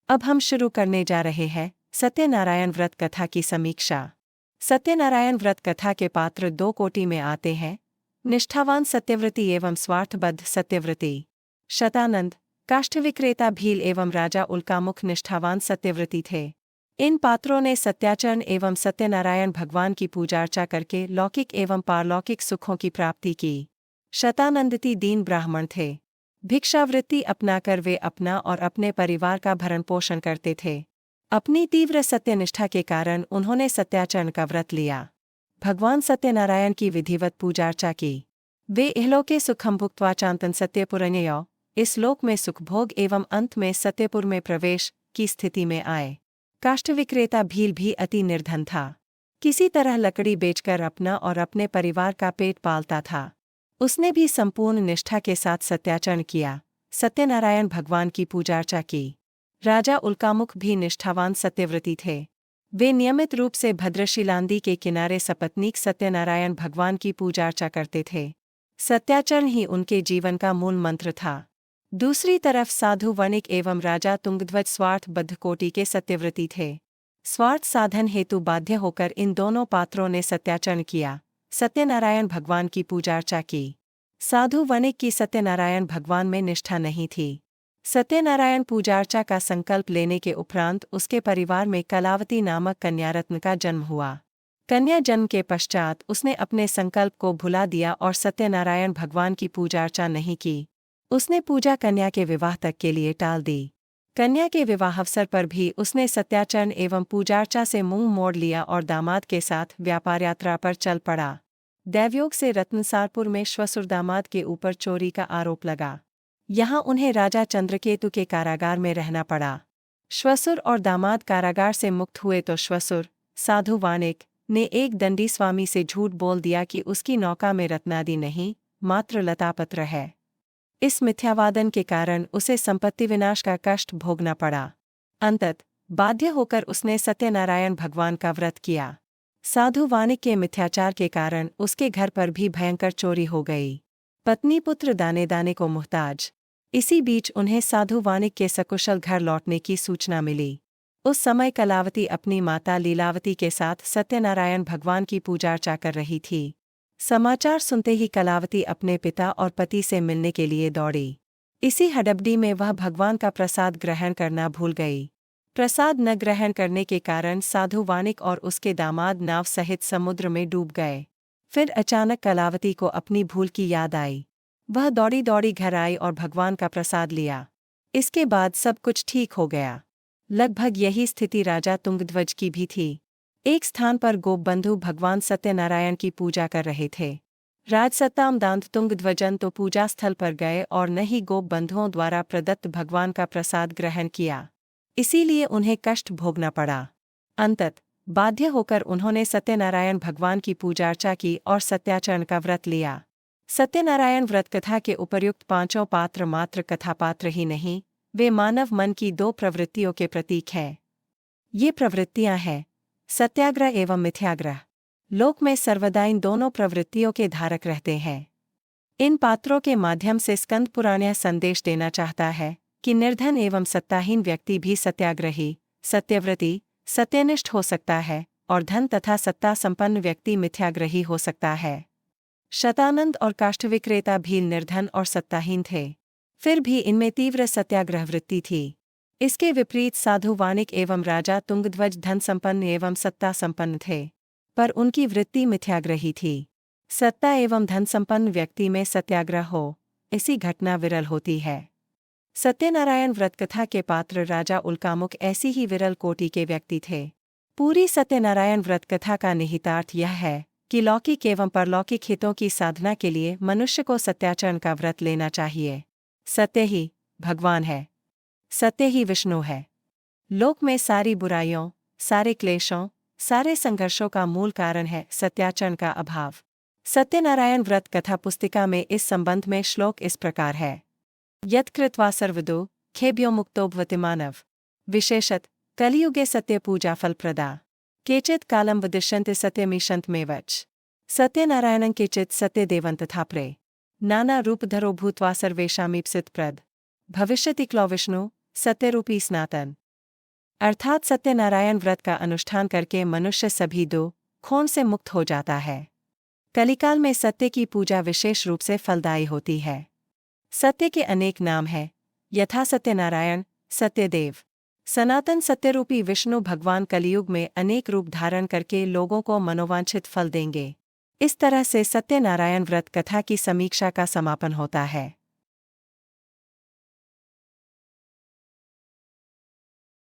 अब हम शुरू करने जा रहे हैं सत्यनारायण व्रत कथा की समीक्षा। सत्यनारायण व्रत कथा के पात्र दो कोटि में आते हैं, निष्ठावान सत्यव्रती एवं स्वार्थबद्ध सत्यव्रती। शतानंद, काष्ठविक्रेता भील एवं राजा उल्कामुख निष्ठावान सत्यव्रती थे। इन पात्रों ने सत्याचरण एवं सत्यनारायण भगवान की पूजा अर्चा करके लौकिक एवं पारलौकिक सुखों की प्राप्ति की। शतानंदती दीन ब्राह्मण थे। भिक्षावृत्ति अपनाकर वे अपना और अपने परिवार का भरण पोषण करते थे। अपनी तीव्र सत्यनिष्ठा के कारण उन्होंने सत्याचरण का व्रत लिया। भगवान सत्यनारायण की विधिवत पूजा अर्चा की। वे इहलोके सुखम भुक्त्वा चांतन सत्यपुरन्ययो, इस लोक में सुखभोग एवं अंत में सत्यपुर में प्रवेश की स्थिति में आए। काष्ठविक्रेता भील भी अति निर्धन था। किसी तरह लकड़ी बेचकर अपना और अपने परिवार का पेट पालता था। उसने भी संपूर्ण निष्ठा के साथ सत्याचरण किया, सत्यनारायण भगवान की पूजा अर्चा की। राजा उल्कामुख भी निष्ठावान सत्यव्रती थे। वे नियमित रूप से भद्रशिलांदी के किनारे सपत्नीक सत्यनारायण भगवान की पूजा अर्चा करते थे। सत्याचरण ही उनके जीवन का मूल मंत्र था। दूसरी तरफ साधु वणिक एवं राजा तुंगध्वज स्वार्थबद्ध कोटि के सत्यव्रती थे। स्वार्थ साधन हेतु बाध्य होकर इन दोनों पात्रों ने सत्याचरण किया, सत्यनारायण भगवान की पूजा अर्चा की। साधु वणिक की सत्यनारायण भगवान में निष्ठा नहीं थी। सत्यनारायण पूजा अर्चा का संकल्प लेने के उपरांत उसके परिवार में कलावती नामक कन्यारत्न का जन्म हुआ। कन्या जन्म के पश्चात उसने अपने संकल्प को भुला दिया और सत्यनारायण भगवान की पूजा अर्चा नहीं की। उसने पूजा कन्या के विवाह तक के लिए टाल दी। कन्या के विवाह अवसर पर भी उसने सत्याचरण एवं पूजा अर्चा से मुंह मोड़ लिया और दामाद के साथ व्यापार यात्रा पर चल पड़ा। दैवयोग से रत्नसारपुर में श्वसुर दामाद के ऊपर चोरी का आरोप लगा। यहाँ उन्हें राजा चंद्रकेतु के कारागार में रहना पड़ा। श्वसुर और दामाद कारागार से मुक्त हुए तो श्वसुर, साधु वाणिक, ने एक दंडी स्वामी से झूठ बोल दिया कि उसकी नौका में रत्नादि नहीं, मात्र लतापत्र है। इस मिथ्यावादन के कारण उसे संपत्ति विनाश का कष्ट भोगना पड़ा। अंतत बाध्य होकर उसने सत्यनारायण भगवान का व्रत किया। साधु वाणिक के मिथ्याचार के कारण उसके घर पर भी भयंकर चोरी हो गई। पत्नी पुत्र दाने दाने को मुहताज। इसी बीच उन्हें साधु वाणिक के सकुशल घर लौटने की सूचना मिली। उस समय कलावती अपनी माता लीलावती के साथ सत्यनारायण भगवान की पूजा अर्चा कर रही थी। समाचार सुनते ही कलावती अपने पिता और पति से मिलने के लिए दौड़ी। इसी हड़बड़ी में वह भगवान का प्रसाद ग्रहण करना भूल गई। प्रसाद न ग्रहण करने के कारण साधु वाणिक और उसके दामाद नाव सहित समुद्र में डूब गए। फिर अचानक कलावती को अपनी भूल की याद आई। वह दौड़ी दौड़ी घर आई और भगवान का प्रसाद लिया। इसके बाद सब कुछ ठीक हो गया। लगभग यही स्थिति राजा तुंगध्वज की भी थी। एक स्थान पर गोपबंधु भगवान सत्यनारायण की पूजा कर रहे थे। राजसत्ताम दांत तुंगध्वजन तो पूजा स्थल पर गए और न ही गोपबंधुओं द्वारा प्रदत्त भगवान का प्रसाद ग्रहण किया। इसीलिए उन्हें कष्ट भोगना पड़ा। अंतत बाध्य होकर उन्होंने सत्यनारायण भगवान की पूजा अर्चा की और सत्याचरण का व्रत लिया। सत्यनारायण व्रत कथा के उपर्युक्त पांचों पात्र मात्र कथापात्र ही नहीं, वे मानव मन की दो प्रवृत्तियों के प्रतीक हैं। ये प्रवृत्तियां हैं सत्याग्रह एवं मिथ्याग्रह। लोक में सर्वदा इन दोनों प्रवृत्तियों के धारक रहते हैं। इन पात्रों के माध्यम से स्कंद पुराण यह संदेश देना चाहता है कि निर्धन एवं सत्ताहीन व्यक्ति भी सत्याग्रही, सत्यव्रती, सत्यनिष्ठ हो सकता है और धन तथा सत्ता संपन्न व्यक्ति मिथ्याग्रही हो सकता है। शतानंद और काष्ठविक्रेता भील निर्धन और सत्ताहीन थे, फिर भी इनमें तीव्र सत्याग्रह वृत्ति थी। इसके विपरीत साधु वाणिक एवं राजा तुंगध्वज धन संपन्न एवं सत्ता संपन्न थे, पर उनकी वृत्ति मिथ्याग्रही थी। सत्ता एवं धन संपन्न व्यक्ति में सत्याग्रह हो, ऐसी घटना विरल होती है। सत्यनारायण व्रत कथा के पात्र राजा उल्कामुख ऐसी ही विरल कोटि के व्यक्ति थे। पूरी सत्यनारायण व्रत कथा का निहितार्थ यह है कि लौकिक एवं परलौकिक हितों की साधना के लिए मनुष्य को सत्याचरण का व्रत लेना चाहिए। सत्य ही भगवान है, सत्य ही विष्णु है। लोक में सारी बुराइयों, सारे क्लेशों, सारे संघर्षों का मूल कारण है सत्याचरण का अभाव। सत्यनारायण व्रत कथा पुस्तिका में इस संबंध में श्लोक इस प्रकार है। यत् कृत्वा सर्वदो खेभ्यो मुक्तो भवति मानव। विशेषत कलियुगे सत्य पूजा फलप्रदा। केचित् कालं वदिष्यन्ते सत्यमीशन्तमेवच। सत्यनारायणं केचित् सत्यदेवं तथा प्रे। नाना रूपधरो भूत्वा सर्वेषामीप्सित प्रद। भविष्यति क्लौ विष्णु सत्यरूपी स्नातन। अर्थात सत्यनारायण व्रत का अनुष्ठान करके मनुष्य सभी दुखों से मुक्त हो जाता है। कलिकाल में सत्य की पूजा विशेष रूप से फलदायी होती है। सत्य के अनेक नाम हैं, यथा सत्यनारायण, सत्यदेव। सनातन सत्यरूपी विष्णु भगवान कलियुग में अनेक रूप धारण करके लोगों को मनोवांछित फल देंगे। इस तरह से सत्यनारायण व्रत कथा की समीक्षा का समापन होता है।